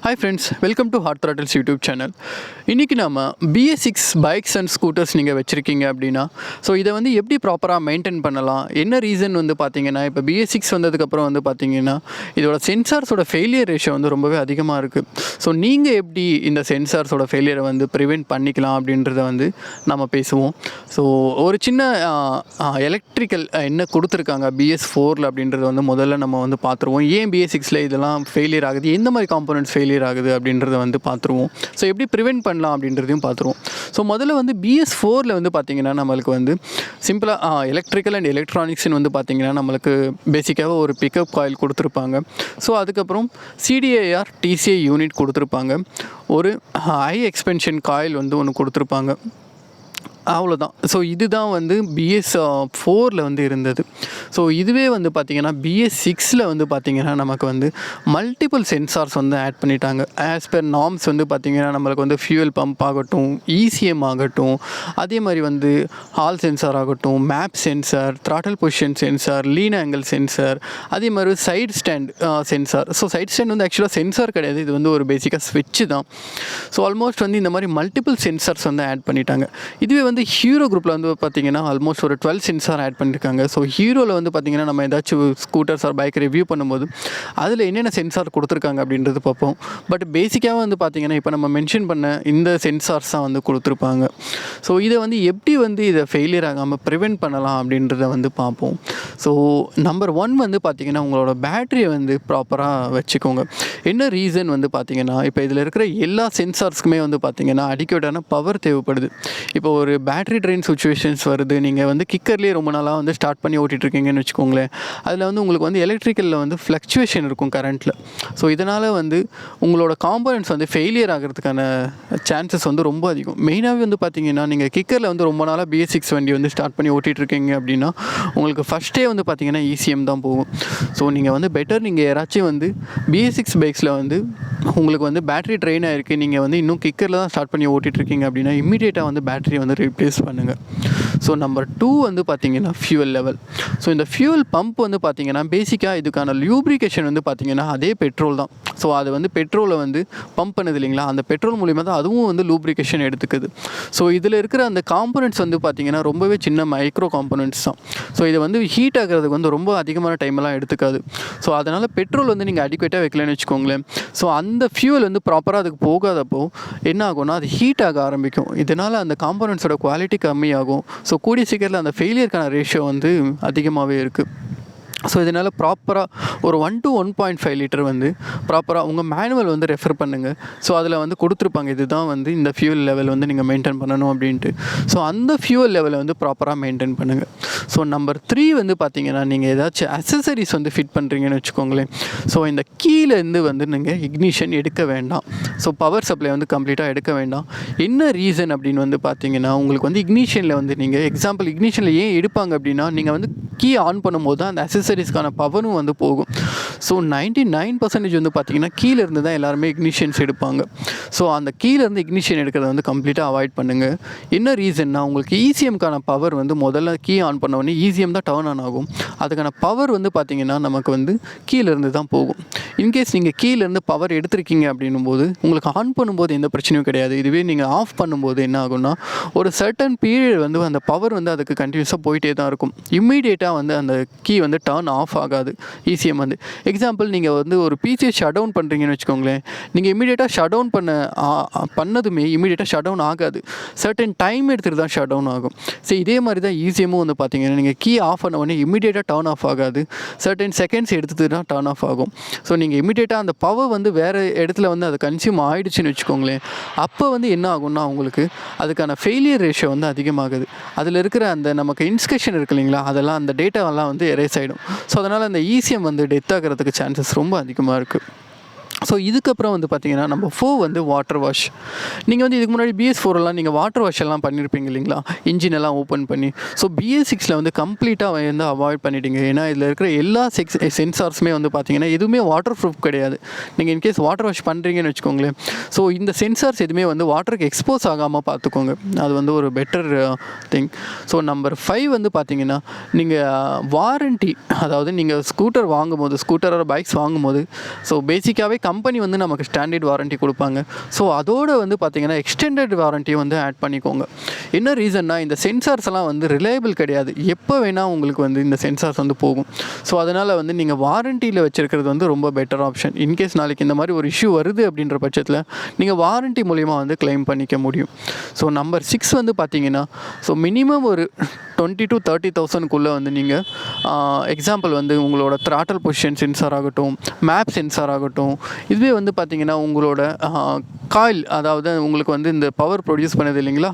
Hi friends, welcome to Hard Throttles YouTube channel. இன்றைக்கி நம்ம Bs6 bikes and scooters நீங்கள் வச்சுருக்கீங்க அப்படின்னா இதை வந்து எப்படி ப்ராப்பராக மெயின்டைன் பண்ணலாம். என்ன ரீசன் வந்து பார்த்தீங்கன்னா, இப்போ Bs6 வந்ததுக்கப்புறம் வந்து பார்த்தீங்கன்னா இதோட சென்சார்ஸோட ஃபெயிலியர் ரேஷியோ வந்து ரொம்பவே அதிகமாக இருக்குது. நீங்கள் எப்படி இந்த சென்சார்ஸோட ஃபெயிலியரை வந்து ப்ரிவெண்ட் பண்ணிக்கலாம் அப்படின்றத வந்து நம்ம பேசுவோம். ஒரு சின்ன எலக்ட்ரிக்கல் என்ன கொடுத்துருக்காங்க BS4 அப்படின்றத வந்து முதல்ல நம்ம வந்து பார்த்துருவோம். ஏன் Bs6 இதெல்லாம் ஃபெயிலியர் ஆகுது, எந்த மாதிரி காம்போனன்ட்ஸ் ஃபெயிலியர் ஆகுது அப்படின்றத வந்து பார்த்துருவோம். எப்படி ப்ரிவெண்ட் பண்ணலாம் அப்படின்றதையும் பார்த்துருவோம். முதல்ல வந்து BS4 வந்து பார்த்திங்கன்னா நம்மளுக்கு வந்து சிம்பிளாக எலக்ட்ரிக்கல் அண்ட் எலக்ட்ரானிக்ஸ்னு வந்து பார்த்திங்கன்னா நம்மளுக்கு பேசிக்காக ஒரு பிக்கப் காயில் கொடுத்துருப்பாங்க. அதுக்கப்புறம் CDIR TCI யூனிட் கொடுத்துருப்பாங்க. ஒரு ஹை எக்ஸ்பென்ஷன் காயில் வந்து ஒன்று கொடுத்துருப்பாங்க. அவ்வளோதான். இதுதான் வந்து BS4 வந்து இருந்தது. இதுவே வந்து பார்த்திங்கன்னா BS6 வந்து பார்த்திங்கன்னா நமக்கு வந்து மல்டிபிள் சென்சார்ஸ் வந்து ஆட் பண்ணிட்டாங்க. ஆஸ் பெர் நார்ம்ஸ் வந்து பார்த்திங்கன்னா நம்மளுக்கு வந்து ஃபியூவல் பம்ப் ஆகட்டும், ECM ஆகட்டும், அதே மாதிரி வந்து ஹால் சென்சார் ஆகட்டும், map sensor, throttle position sensor, lean angle sensor, அதே மாதிரி side stand sensor. Side stand வந்து ஆக்சுவலாக சென்சார் கிடையாது, இது வந்து ஒரு பேசிக்காக ஸ்விட்ச் தான். ஆல்மோஸ்ட் வந்து இந்த மாதிரி மல்டிபிள் சென்சார்ஸ் வந்து ஆட் பண்ணிட்டாங்க. இதுவே வந்து ஹீரோ குரூப்பில் வந்து பார்த்திங்கன்னா ஆல்மோஸ்ட் ஒரு 12 சென்சார் ஆட் பண்ணியிருக்காங்க. ஹீரோவில் வந்து பார்த்திங்கன்னா நம்ம ஏதாச்சும் ஸ்கூட்டர்ஸ் ஆர் பைக் ரிவ்யூ பண்ணும்போது அதில் என்னென்ன சென்சார் கொடுத்துருக்காங்க அப்படின்றது பார்ப்போம். பட் பேசிக்காக வந்து பார்த்திங்கன்னா இப்போ நம்ம மென்ஷன் பண்ண இந்த சென்சார்ஸ் தான் வந்து கொடுத்துருப்பாங்க. இதை வந்து எப்படி வந்து இதை ஃபெயிலியர் ஆகாமல் ப்ரிவெண்ட் பண்ணலாம் அப்படின்றத வந்து பார்ப்போம். நம்பர் 1 வந்து பார்த்திங்கன்னா உங்களோட பேட்டரியை வந்து ப்ராப்பராக வச்சுக்கோங்க. என்ன ரீசன் வந்து பார்த்திங்கன்னா, இப்போ இதில் இருக்கிற எல்லா சென்சார்ஸ்க்குமே வந்து பார்த்திங்கன்னா அடிக்வேட்டான பவர் தேவைப்படுது. இப்போ ஒரு பேட்டரி ட்ரெயின் சுச்சுவேஷன்ஸ் வருது, நீங்கள் வந்து கிக்கர்லேயே ரொம்ப நாளாக வந்து ஸ்டார்ட் பண்ணி ஓட்டிகிட்ருக்கீங்கன்னு வச்சுக்கோங்களேன். அதில் வந்து உங்களுக்கு வந்து எலக்ட்ரிக்கலில் வந்து ஃப்ளக்சுவேஷன் இருக்கும் கரண்ட்டில். இதனால் வந்து உங்களோட காம்போனன்ட்ஸ் வந்து ஃபெயிலியர் ஆகிறதுக்கான சான்சஸ் வந்து ரொம்ப அதிகம். மெயினாகவே வந்து பார்த்திங்கன்னா நீங்கள் கிக்கரில் வந்து ரொம்ப நாளாக BS6 வண்டி வந்து ஸ்டார்ட் பண்ணி ஓட்டிகிட்ருக்கீங்க அப்படின்னா உங்களுக்கு ஃபஸ்ட்டே வந்து பார்த்திங்கன்னா ECM தான் போகும். நீங்கள் வந்து பெட்டர் நீங்கள் யாராச்சும் வந்து BS6 பைக்ஸில் வந்து உங்களுக்கு வந்து பேட்டரி ட்ரெயின் ஆகிருக்கு, நீங்கள் வந்து இன்னும் கிக்கரில் தான் ஸ்டார்ட் பண்ணி ஓட்டிகிட்ருக்கீங்க அப்படின்னா இமீடியட்டாக வந்து பேட்டரி வந்து ரீப்ளேஸ் பண்ணுங்கள். நம்பர் 2 வந்து பார்த்திங்கன்னா ஃபியூவல் லெவல். இந்த ஃபியூவல் பம்ப் வந்து பார்த்திங்கன்னா பேசிக்காக இதுக்கான லியூப்ரிகேஷன் வந்து பார்த்திங்கன்னா அதே பெட்ரோல் தான். அது வந்து பெட்ரோலை வந்து பம்ப் பண்ணுது இல்லைங்களா, அந்த பெட்ரோல் மூலிமா தான் அதுவும் வந்து லூப்ரிகேஷன் எடுத்துக்குது. இதில் இருக்கிற அந்த காம்போனன்ட்ஸ் வந்து பார்த்திங்கன்னா ரொம்பவே சின்ன மைக்ரோ காம்போனன்ட்ஸ் தான். இதை வந்து ஹீட் ஆகிறதுக்கு வந்து ரொம்ப அதிகமான டைமெல்லாம் எடுத்துக்காது. அதனால் பெட்ரோல் வந்து நீங்கள் அடிக்வேட்டாக வைக்கலன்னு வச்சுக்கோங்களேன். அந்த ஃபியூவல் வந்து ப்ராப்பராக அதுக்கு போகாதப்போ என்ன ஆகும்னா அது ஹீட் ஆக ஆரம்பிக்கும். இதனால் அந்த காம்போனன்ட்ஸோட குவாலிட்டி கம்மியாகும். கூடிய சீக்கிரத்தில் அந்த ஃபெயிலியருக்கான ரேஷியோ வந்து அதிகமாகவே இருக்குது. இதனால் ப்ராப்பராக ஒரு 1 to 1.5 லிட்டர் வந்து ப்ராப்பராக உங்கள் மேனுவல் வந்து ரெஃபர் பண்ணுங்கள். அதில் வந்து கொடுத்துருப்பாங்க இதுதான் வந்து இந்த ஃபியூவல் லெவல் வந்து நீங்கள் மெயின்டைன் பண்ணணும் அப்படின்ட்டு. அந்த ஃபியூவல் லெவலை வந்து ப்ராப்பராக மெயின்டைன் பண்ணுங்கள். நம்பர் 3 வந்து பார்த்திங்கன்னா நீங்கள் ஏதாச்சும் அக்சசரிஸ் வந்து ஃபிட் பண்ணுறீங்கன்னு வச்சுக்கோங்களேன். இந்த கீழேருந்து வந்து நீங்கள் இக்னிஷன் எடுக்க வேண்டாம். பவர் சப்ளை வந்து கம்ப்ளீட்டாக எடுக்க வேண்டாம். என்ன ரீசன் அப்படின்னு வந்து பார்த்திங்கன்னா உங்களுக்கு வந்து இக்னிஷனில் வந்து நீங்கள் எக்ஸாம்பிள் இக்னிஷனில் ஏன் எடுப்பாங்க அப்படின்னா நீங்கள் வந்து கீ ஆன் பண்ணும்போது தான் அந்த அக்சசரிஸ்க்கான பவரும் வந்து போகும். 99% வந்து பார்த்திங்கன்னா கீழே இருந்து தான் எல்லாருமே இக்னிஷன்ஸ் எடுப்பாங்க. அந்த கீழேருந்து இக்னிஷன் எடுக்கிறத வந்து கம்ப்ளீட்டாக அவாய்ட் பண்ணுங்கள். என்ன ரீசன்னா உங்களுக்கு ECMக்கான பவர் வந்து முதல்ல கீ ஆன் பண்ண உடனே ECM தான் டர்ன் ஆன் ஆகும். அதுக்கான பவர் வந்து பார்த்திங்கன்னா நமக்கு வந்து கீழேருந்து தான் போகும். இன்கேஸ் நீங்கள் கீழேருந்து பவர் எடுத்திருக்கீங்க அப்படின்னும் போது உங்களுக்கு ஆன் பண்ணும்போது எந்த பிரச்சனையும் கிடையாது. இதுவே நீங்கள் ஆஃப் பண்ணும்போது என்ன ஆகும்னா ஒரு சர்டன் பீரியட் வந்து அந்த பவர் வந்து அதுக்கு கண்டினியூஸாக போயிட்டே தான் இருக்கும். இம்மீடியட்டாக வந்து அந்த கீ வந்து டர்ன் ஆஃப் ஆகாது. ECM வந்து எக்ஸாம்பிள் நீங்கள் வந்து ஒரு PC ஷட் டவுன் பண்ணுறீங்கன்னு வச்சுக்கோங்களேன். நீங்கள் இமீடியட்டாக ஷட் டவுன் பண்ணதுமே இமீடியட்டாக ஷட் டவுன் ஆகாது. சர்டன் டைம் எடுத்துகிட்டு தான் ஷட் டவுன் ஆகும். இதே மாதிரி தான் ECMும் வந்து பார்த்தீங்கன்னா நீங்கள் கீ ஆஃப் பண்ண உடனே இமீடியட்டாக டர்ன் ஆஃப் ஆகாது. சர்டன் செகண்ட்ஸ் எடுத்துகிட்டு தான் டர்ன் ஆஃப் ஆகும். நீங்கள் இமீடியட்டாக அந்த பவர் வந்து வேறு இடத்துல வந்து அது கன்சியூம் ஆகிடுச்சின்னு வச்சுக்கோங்களேன். அப்போ வந்து என்ன ஆகும்னா உங்களுக்கு அதுக்கான ஃபெயிலியர் ரேஷியோ வந்து அதிகமாகுது. அதில் இருக்கிற அந்த நமக்கு இன்ஸ்கஷன் இருக்குது இல்லைங்களா, அதெல்லாம் அந்த டேட்டாவெல்லாம் வந்து எரேஸ் ஆகிடும். அதனால் அந்த ECM வந்து டெத் ஆகிறதுக்கு சான்சஸ் ரொம்ப அதிகமாக இருக்குது. இதுக்கப்புறம் வந்து பார்த்திங்கன்னா நம்ம 4 வந்து வாட்டர் வாஷ். நீங்கள் வந்து இதுக்கு முன்னாடி BS4 நீங்கள் வாட்டர் வாஷ் எல்லாம் பண்ணியிருப்பீங்க இல்லைங்களா, இன்ஜின் எல்லாம் ஓப்பன் பண்ணி. BS6 வந்து கம்ப்ளீட்டாக வந்து அவாய்ட் பண்ணிட்டீங்க. ஏன்னா இதில் இருக்கிற எல்லா சென்சார்ஸுமே வந்து பார்த்திங்கன்னா எதுவுமே வாட்டர் ப்ரூஃப் கிடையாது. நீங்கள் இன்கேஸ் வாட்டர் வாஷ் பண்ணுறீங்கன்னு வச்சுக்கோங்களேன். இந்த சென்சார்ஸ் எதுவுமே வந்து வாட்டருக்கு எக்ஸ்போஸ் ஆகாமல் பார்த்துக்கோங்க. அது வந்து ஒரு பெட்டர் திங். நம்பர் 5 வந்து பார்த்திங்கன்னா நீங்கள் வாரண்ட்டி, அதாவது நீங்கள் ஸ்கூட்டர் வாங்கும்போது, ஸ்கூட்டர் பைக்ஸ் வாங்கும்போது பேசிக்காகவே கம்பெனி வந்து நமக்கு ஸ்டாண்டர்ட் வாரண்ட்டி கொடுப்பாங்க. ஸோ அதோடு வந்து பார்த்திங்கன்னா எக்ஸ்டெண்டட் வாரண்ட்டியை வந்து ஆட் பண்ணிக்கோங்க. என்ன ரீசன்னா இந்த சென்சார்ஸ் எல்லாம் வந்து ரிலையபிள் கிடையாது. எப்போ வேணால் உங்களுக்கு வந்து இந்த சென்சார்ஸ் வந்து போகும். ஸோ அதனால் வந்து நீங்கள் வாரண்ட்டியில் வச்சுருக்கிறது வந்து ரொம்ப பெட்டர் ஆப்ஷன். இன்கேஸ் நாளைக்கு இந்த மாதிரி ஒரு இஷ்யூ வருது அப்படின்ற பட்சத்தில் நீங்கள் வாரண்ட்டி மூலிமா வந்து கிளைம் பண்ணிக்க முடியும். ஸோ நம்பர் 6 வந்து பார்த்திங்கன்னா ஸோ மினிமம் ஒரு 20,000 to 30,000 வந்து நீங்கள் எக்ஸாம்பிள் வந்து உங்களோட த்ராட்டல் பொசிஷன் சென்சார் ஆகட்டும், மேப் சென்சார் ஆகட்டும், இதுவே வந்து பார்த்திங்கன்னா உங்களோட காயில், அதாவது உங்களுக்கு வந்து இந்த பவர் ப்ரொடியூஸ் பண்ணது இல்லைங்களா,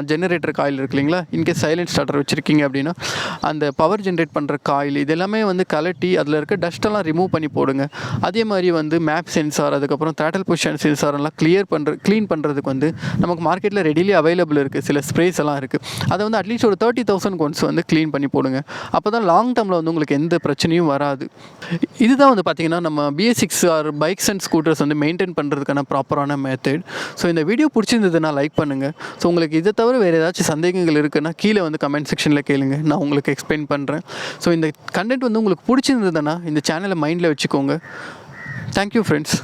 ஜெனரேட்டர் காயில் இருக்கு இல்லைங்களா, இன்கேஸ் சைலண்ட் ஸ்டார்டர் வச்சுருக்கீங்க அப்படின்னா அந்த பவர் ஜென்ரேட் பண்ணுற காயில் இதெல்லாமே வந்து கலட்டி அதில் இருக்க டஸ்ட்டெல்லாம் ரிமூவ் பண்ணி போடுங்க. அதே மாதிரி வந்து மேப் சென்சார், அதுக்கப்புறம் த்ராட்டல் பொசிஷன் சென்சாரெல்லாம் க்ளீன் பண்ணுறதுக்கு வந்து நமக்கு மார்க்கெட்டில் ரெடிலி அவைலபிள் இருக்குது. சில ஸ்ப்ரேஸ் எல்லாம் இருக்குது. அதை வந்து அட்லீஸ்ட் ஒரு 30,000 ஒன்ஸ் வந்து க்ளீன் பண்ணி போடுங்க. அப்போ தான் லாங் டேர்மில் வந்து உங்களுக்கு எந்த பிரச்சனையும் வராது. இதுதான் வந்து பார்த்திங்கன்னா நம்ம BS6 are bikes and scooters வந்து மெயின்டைன் பண்ணுறதுக்கான ப்ராப்பரான மெத்தட். ஸோ இந்த வீடியோ பிடிச்சிருந்ததுன்னா லைக் பண்ணுங்கள். ஸோ உங்களுக்கு இதை தவிர வேறு ஏதாச்சும் சந்தேகங்கள் இருக்குன்னா கீழே வந்து கமெண்ட் செக்ஷனில் கேளுங்க, நான் உங்களுக்கு எக்ஸ்பிளைன் பண்ணுறேன். ஸோ இந்த கண்டென்ட் வந்து உங்களுக்கு பிடிச்சிருந்ததுன்னா இந்த சேனலை மைண்டில் வச்சுக்கோங்க. Thank you friends.